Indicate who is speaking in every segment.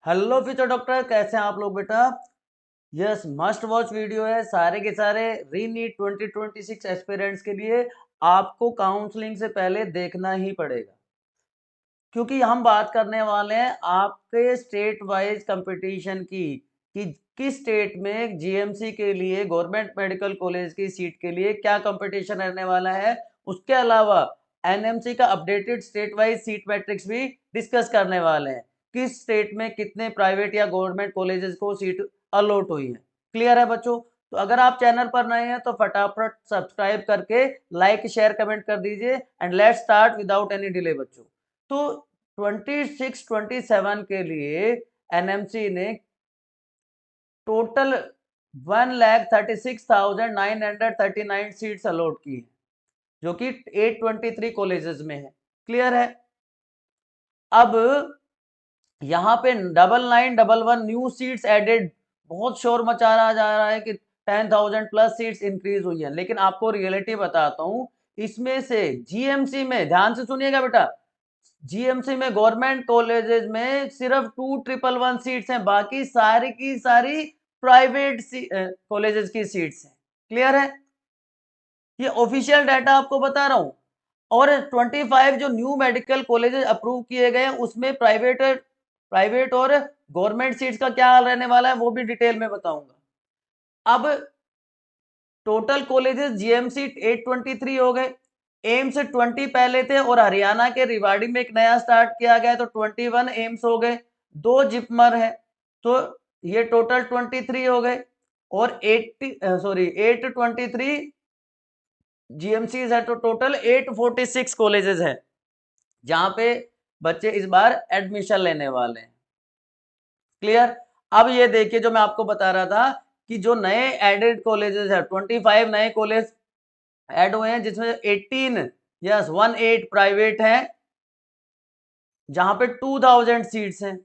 Speaker 1: Hello future doctor, कैसे हैं आप लोग बेटा। यस, मस्ट वॉच वीडियो है सारे के सारे रीनीट 2026 एस्पिरेंट्स के लिए। आपको काउंसलिंग से पहले देखना ही पड़ेगा, क्योंकि हम बात करने वाले हैं आपके स्टेट वाइज कंपटीशन की कि किस स्टेट में जीएमसी के लिए गवर्नमेंट मेडिकल कॉलेज की सीट के लिए क्या कंपटीशन रहने वाला है। उसके अलावा एनएमसी का updated state wise seat matrix भी डिस्कस करने वाले हैं, किस स्टेट में कितने प्राइवेट या गवर्नमेंट कॉलेजेस को सीट अलॉट हुई है। क्लियर है बच्चों। तो अगर आप चैनल पर नए हैं तो फटाफट सब्सक्राइब करके लाइक शेयर कमेंट कर दीजिए and let's start without any delay बच्चों। तो 26-27 के लिए एनएमसी ने टोटल 1,36,939 सीट्स अलॉट की है, जो कि 823 कॉलेजेस में है। क्लियर है। अब यहाँ पे 9911 न्यू सीट्स एडेड, बहुत शोर मचा रहा जा रहा है कि 10,000 प्लस सीट्स इंक्रीज हुई है, लेकिन आपको रियलिटी बताता हूं। इसमें से जीएमसी में, ध्यान से सुनिएगा बेटा, जीएमसी में गवर्नमेंट कॉलेजेस में सिर्फ 2111 सीट्स हैं, बाकी सारी की सारी प्राइवेट कॉलेजेस की सीट्स हैं। क्लियर है। ये ऑफिशियल डाटा आपको बता रहा हूं। और 25 जो न्यू मेडिकल कॉलेजेस अप्रूव किए गए उसमें प्राइवेट और गवर्नमेंट सीट्स का क्या हाल रहने वाला है वो भी डिटेल में बताऊंगा। अब टोटल कॉलेजेस जीएमसी 823 हो गए, एम्स 20 पहले थे और हरियाणा के रिवाड़ी में एक नया स्टार्ट किया गया तो 21 एम्स हो गए, 2 जिपमर है, तो ये टोटल 23 हो गए। और 823 जीएमसी है, तो टोटल 846 कॉलेजेस है जहां पे बच्चे इस बार एडमिशन लेने वाले हैं। क्लियर। अब ये देखिए, जो मैं आपको बता रहा था कि जो नए एडेड कॉलेजेस है, 25 नए कॉलेज ऐड हुए हैं, जिसमें 18 यस 18 प्राइवेट हैं जहां पे 2000 सीट्स हैं,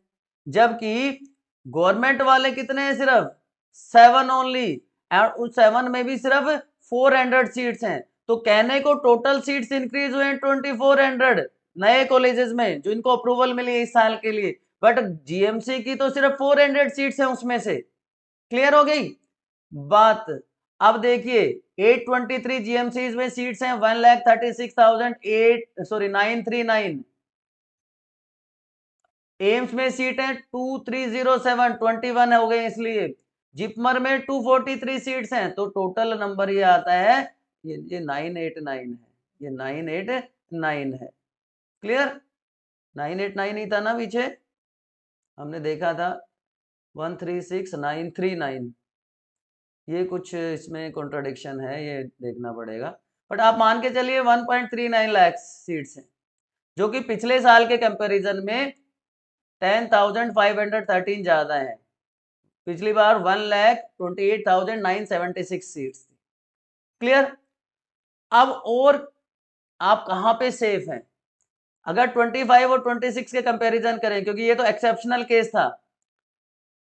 Speaker 1: जबकि गवर्नमेंट वाले कितने हैं, सिर्फ 7 ओनली, और उस 7 में भी सिर्फ 400 सीट्स हैं। तो कहने को टोटल सीट्स इंक्रीज हुए हैं 2400 नए कॉलेजेस में जो इनको अप्रूवल मिली है इस साल के लिए, बट जीएमसी की तो सिर्फ 400 सीट्स हैं उसमें से। क्लियर हो गई बात। अब देखिए 823 जीएमसी में सीट्स हैं 1,36,839। एम्स में सीट है 2307, 21 हो गए इसलिए। जिपमर में 243 सीट्स हैं, तो टोटल नंबर ये आता है, ये 989 है, ये 989 है। क्लियर। 989 ही था ना पीछे, हमने देखा था 136,939। ये कुछ इसमें कॉन्ट्रडिक्शन है, ये देखना पड़ेगा, बट आप मान के चलिए 1.39 लाख सीट्स हैं, जो कि पिछले साल के कंपैरिजन में 10,513 ज्यादा है। पिछली बार 1,28,976 सीट्स थी। क्लियर। अब और आप कहां पे सेफ हैं, अगर 25 और 26 के कंपैरिजन करें, क्योंकि ये तो एक्सेप्शनल केस था।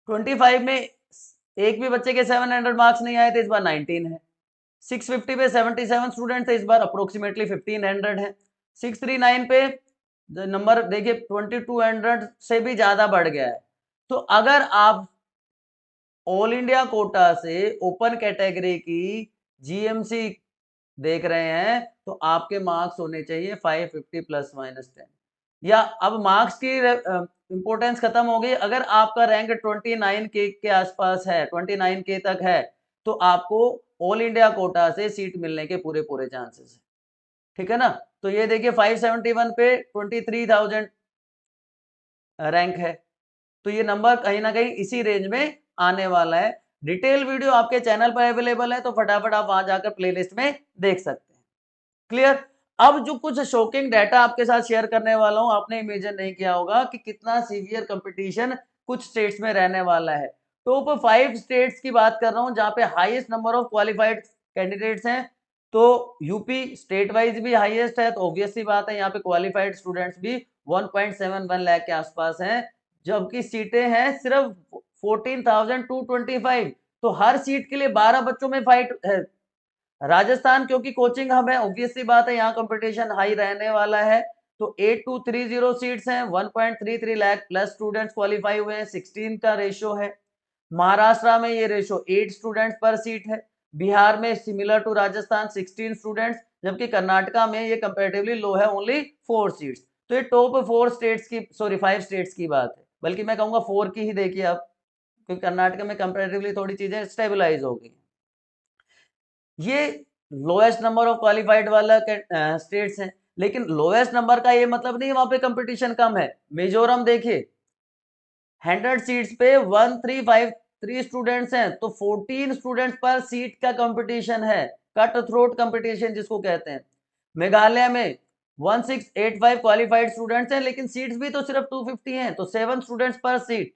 Speaker 1: 25 में एक भी बच्चे के 700 मार्क्स नहीं आए थे, इस बार 19 है। 650 पे 77 स्टूडेंट थे, इस बार अप्रोक्सीमेटली 1500 है। 639 पे नंबर देखिए 2200 से भी ज्यादा बढ़ गया है। तो अगर आप ऑल इंडिया कोटा से ओपन कैटेगरी की जीएमसी देख रहे हैं तो आपके मार्क्स होने चाहिए 550 प्लस माइनस 10, या अब मार्क्स की इंपॉर्टेंस खत्म हो गई। अगर आपका रैंक 29 के आसपास है, 29 के तक है, तो आपको ऑल इंडिया कोटा से सीट मिलने के पूरे पूरे चांसेस है। ठीक है ना। तो ये देखिए 571 पे 23,000 रैंक है, तो ये नंबर कहीं ना कहीं इसी रेंज में आने वाला है। डिटेल वीडियो आपके चैनल पर अवेलेबल है, तो फटाफट आप वहां जाकर प्लेलिस्ट में देख सकते हैं। क्लियर। अब जो कुछ शॉकिंग डाटा आपके साथ शेयर करने वाला हूं, आपने इमेजिन नहीं किया होगा कि कितना सीवियर कंपटीशन कुछ स्टेट्स में रहने वाला है। टॉप 5 स्टेट्स की बात कर रहा हूं जहां पे highest number of qualified candidates हैं। तो यूपी स्टेट वाइज भी हाईएस्ट है, तो ऑब्वियस सी बात है यहाँ पे क्वालिफाइड स्टूडेंट्स भी 1.71 लाख के आसपास हैं, जबकि सीटें हैं सिर्फ 14,225। तो हर सीट के लिए 12 बच्चों में फाइट है। राजस्थान क्योंकि कोचिंग हब है, ऑब्वियस सी बात है यहाँ कंपटीशन हाई रहने वाला है। तो 8230 सीट्स हैं, 1.33 लाख प्लस स्टूडेंट्स क्वालिफाई हुए हैं, 16 का रेशियो है। महाराष्ट्र में ये रेशियो 8 स्टूडेंट्स पर सीट है। बिहार में सिमिलर टू राजस्थान 16 स्टूडेंट्स, जबकि कर्नाटका में ये कंपैरेटिवली लो है, ओनली 4 सीट्स। तो ये टॉप 4 स्टेट्स की, सॉरी 5 स्टेट्स की बात है, बल्कि मैं कहूंगा 4 की ही देखिए आप, क्योंकि कर्नाटक में कंपैरेटिवली थोड़ी चीजें स्टेबलाइज हो गई। ये लोएस्ट नंबर ऑफ क्वालिफाइड वाला स्टेट्स हैं, लेकिन लोएस्ट नंबर का ये मतलब नहीं वहां पे कंपटीशन कम है। मिजोरम देखिए 100 सीट्स पे 1353 स्टूडेंट्स हैं, तो 14 स्टूडेंट्स पर सीट का कंपटीशन है, कट थ्रोट कंपटीशन जिसको कहते हैं। मेघालय में 1685 क्वालिफाइड स्टूडेंट्स हैं, लेकिन सीट्स भी तो सिर्फ 250 हैं, तो 7 स्टूडेंट्स पर सीट।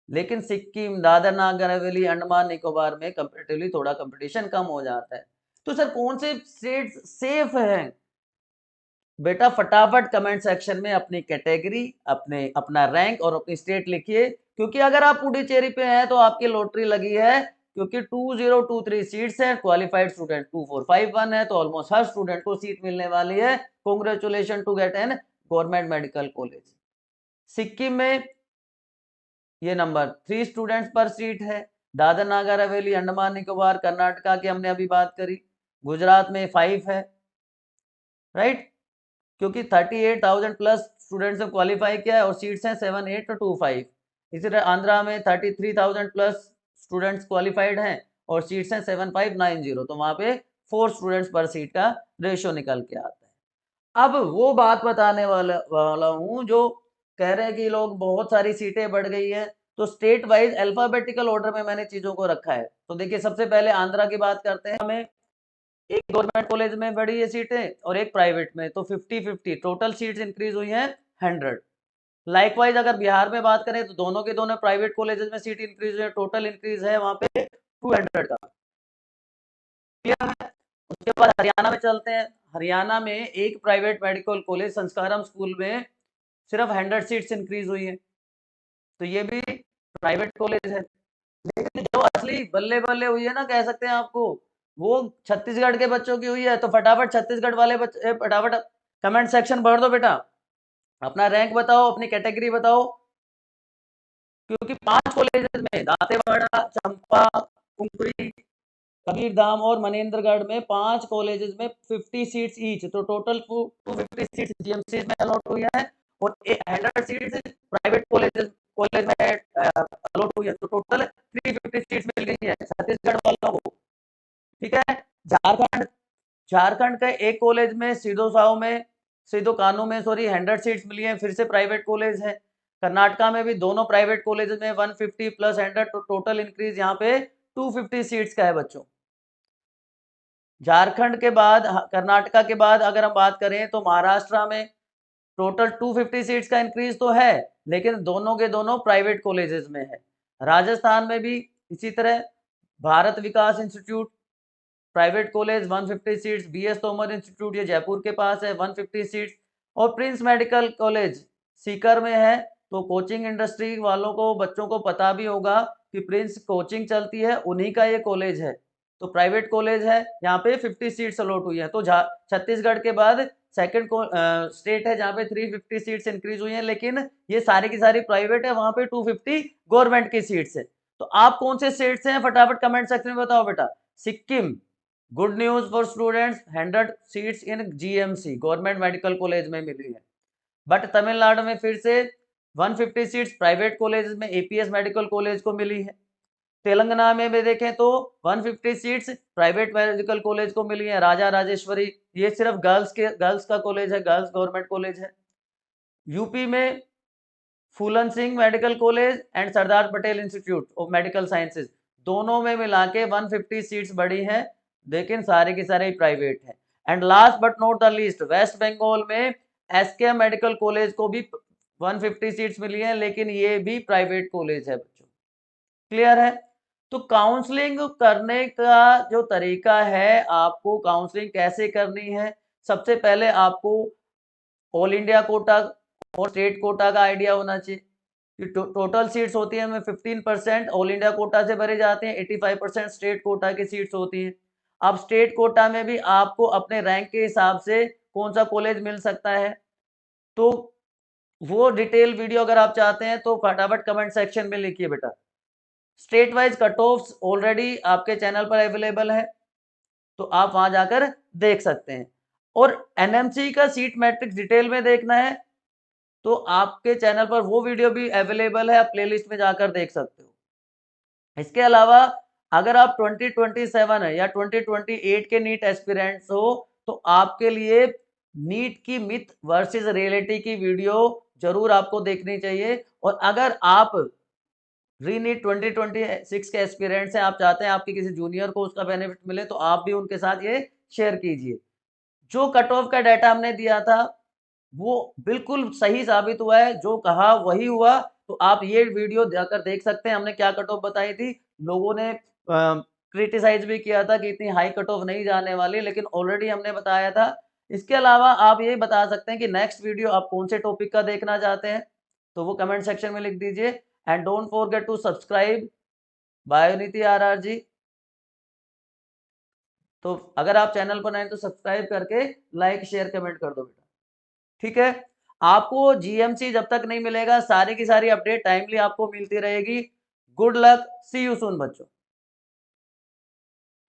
Speaker 1: लेकिन सिक्किम, दादर नागर हवेली, अंडमान निकोबार में कंपेरेटिवली थोड़ा कंपटीशन कम हो जाता है। तो सर कौन से स्टेट्स सेफ हैं? बेटा फटाफट कमेंट सेक्शन में अपनी कैटेगरी, अपना रैंक और अपनी स्टेट लिखिए, क्योंकि अगर आप पुडुचेरी पे हैं तो आपकी लॉटरी लगी है, क्योंकि 2023 सीट्स हैं, क्वालिफाइड स्टूडेंट 2451 है, तो ऑलमोस्ट हर स्टूडेंट को सीट मिलने वाली है। Congratulation to get an government medical college. Sikkim में ये नंबर 3 स्टूडेंट्स पर सीट है। दादर नागर हवेली, अंडमान निकोबार, कर्नाटका की हमने अभी बात करी। गुजरात में 5 है, राइट, क्योंकि 38,000 प्लस स्टूडेंट्स ने क्वालिफाई किया है और सीट्स हैं 7825। इसी तरह आंध्रा में 33,000 प्लस स्टूडेंट्स क्वालिफाइड हैं और सीट्स हैं 7590, तो वहां पे 4 स्टूडेंट्स पर सीट का रेशियो निकल के आता है। अब वो बात बताने वाला हूं जो कह रहे हैं कि लोग बहुत सारी सीटें बढ़ गई है, तो स्टेट वाइज अल्फाबेटिकल ऑर्डर में मैंने चीजों को रखा है। तो देखिए सबसे पहले आंध्रा की बात करते हैं। हमें एक गवर्नमेंट कॉलेज में बढ़ी है सीटें और एक प्राइवेट में, तो 50-50 टोटल सीट्स इंक्रीज हुई हैं 100। लाइकवाइज अगर बिहार में बात करें तो दोनों के दोनों प्राइवेट कॉलेजेस में सीट इंक्रीज हुई है, टोटल इंक्रीज है वहां पे 200 का। क्लियर है? उसके बाद हरियाणा में चलते हैं। हरियाणा में एक private medical college Sanskaram school में सिर्फ 100 सीट्स इंक्रीज हुई है, तो ये भी प्राइवेट कॉलेज है। लेकिन जो असली बल्ले बल्ले हुई है ना, कह सकते हैं आपको, वो छत्तीसगढ़ के बच्चों की हुई है। तो फटाफट छत्तीसगढ़ वाले बच्चे फटाफट कमेंट सेक्शन भर दो बेटा, अपना रैंक बताओ, अपनी कैटेगरी बताओ, क्योंकि 5 कॉलेजेस में दांतेवाड़ा, चंपा, कुंकरी, कबीरधाम और मनेन्द्रगढ़ में 5 कॉलेजेस में 50 सीट्स ईच, तो टोटल 250 सीट्स जीएमसी में अलॉट हुई है और 100 सीट्स प्राइवेट कॉलेज में अलॉट हुई है, तो टोटल 350 सीट्स मिल गई है छत्तीसगढ़ वालों को। ठीक है। झारखंड के एक कॉलेज में सीधो कानू में 100 सीट्स मिली है, फिर से प्राइवेट कॉलेज है। कर्नाटका में भी दोनों प्राइवेट कॉलेज में 150 प्लस 100, तो टोटल इंक्रीज यहाँ पे 250 सीट्स का है बच्चों। झारखंड के बाद, कर्नाटका के बाद अगर हम बात करें तो महाराष्ट्र में टोटल 250 सीट्स का इंक्रीज तो है, लेकिन दोनों के दोनों प्राइवेट कॉलेजेस में है। राजस्थान में भी इसी तरह Bharat Vikas institute private college 150 seats, BS Tomar institute ये जयपुर के पास है 150 सीट्स, और प्रिंस मेडिकल कॉलेज सीकर में है। तो कोचिंग इंडस्ट्री वालों को, बच्चों को पता भी होगा कि प्रिंस कोचिंग चलती है, उन्हीं का ये कॉलेज है, तो प्राइवेट कॉलेज है, यहाँ पे 50 सीट्स अलॉट हुई है। तो छत्तीसगढ़ के बाद सेकंड स्टेट है जहाँ पे 350 सीट्स इंक्रीज हुई है, लेकिन ये सारी की सारी प्राइवेट है, वहां पे 250 गवर्नमेंट की सीट्स है। तो आप कौन से स्टेट से हैं फटाफट कमेंट सेक्शन में बताओ बेटा। Sikkim, good news for students, 100 seats in GMC government medical college में मिली है। बट तमिलनाडु में फिर से 150 सीट्स प्राइवेट कॉलेज में एपीएस मेडिकल कॉलेज को मिली है। तेलंगाना में भी देखें तो 150 सीट्स प्राइवेट मेडिकल कॉलेज को मिली है, राजा राजेश्वरी, ये सिर्फ गर्ल्स का कॉलेज है, गर्ल्स गवर्नमेंट कॉलेज है। यूपी में Phoolan Singh medical college and Sardar Patel institute of medical sciences, दोनों में मिला के 150 सीट्स बढ़ी हैं, लेकिन सारे की सारे प्राइवेट है। And last but not the least, West Bengal में एसके मेडिकल कॉलेज को भी 150 सीट्स मिली है, लेकिन ये भी प्राइवेट कॉलेज है बच्चों। क्लियर है? तो काउंसलिंग करने का जो तरीका है, आपको काउंसलिंग कैसे करनी है, सबसे पहले आपको ऑल इंडिया कोटा और स्टेट कोटा का आइडिया होना चाहिए कि टोटल सीट्स होती है, 15% ऑल इंडिया कोटा से भरे जाते हैं, 85% स्टेट कोटा की सीट्स होती हैं। अब स्टेट कोटा में भी आपको अपने रैंक के हिसाब से कौन सा कॉलेज मिल सकता है, तो वो डिटेल वीडियो अगर आप चाहते हैं तो फटाफट कमेंट सेक्शन में लिखिए बेटा। State wise cut offs already आपके चैनल पर अवेलेबल है, तो आप वहां जाकर देख सकते हैं। और एनएमसी का सीट मैट्रिक्स डिटेल में देखना है तो आपके चैनल पर वो वीडियो भी अवेलेबल है, आप प्लेलिस्ट में जाकर देख सकते हो। इसके अलावा अगर आप 2027 है या 2028 के नीट एस्पिरेंट्स हो तो आपके लिए नीट की मिथ वर्सेस रियलिटी की वीडियो जरूर आपको देखनी चाहिए। और अगर आप रीनीट 2026 के एस्पिरेंट्स हैं, आप चाहते हैं आपके किसी जूनियर को उसका बेनिफिट मिले, तो आप भी उनके साथ ये शेयर कीजिए। जो कट ऑफ का डाटा हमने दिया था वो बिल्कुल सही साबित हुआ है, जो कहा वही हुआ। तो आप ये वीडियो जाकर देख सकते हैं, हमने क्या कट ऑफ बताई थी। लोगों ने क्रिटिसाइज भी किया था कि इतनी हाई कट ऑफ नहीं जाने वाली, लेकिन ऑलरेडी हमने बताया था। इसके अलावा आप ये बता सकते हैं कि नेक्स्ट वीडियो आप कौन से टॉपिक का देखना चाहते हैं, तो वो कमेंट सेक्शन में लिख दीजिए। And don't forget to subscribe बायोनीति आरआर जी। तो अगर आप चैनल पर नए तो सब्सक्राइब करके लाइक शेयर कमेंट कर दो बेटा, ठीक है। आपको जीएमसी जब तक नहीं मिलेगा सारी की सारी अपडेट टाइमली आपको मिलती रहेगी। Good luck, see you soon बच्चों।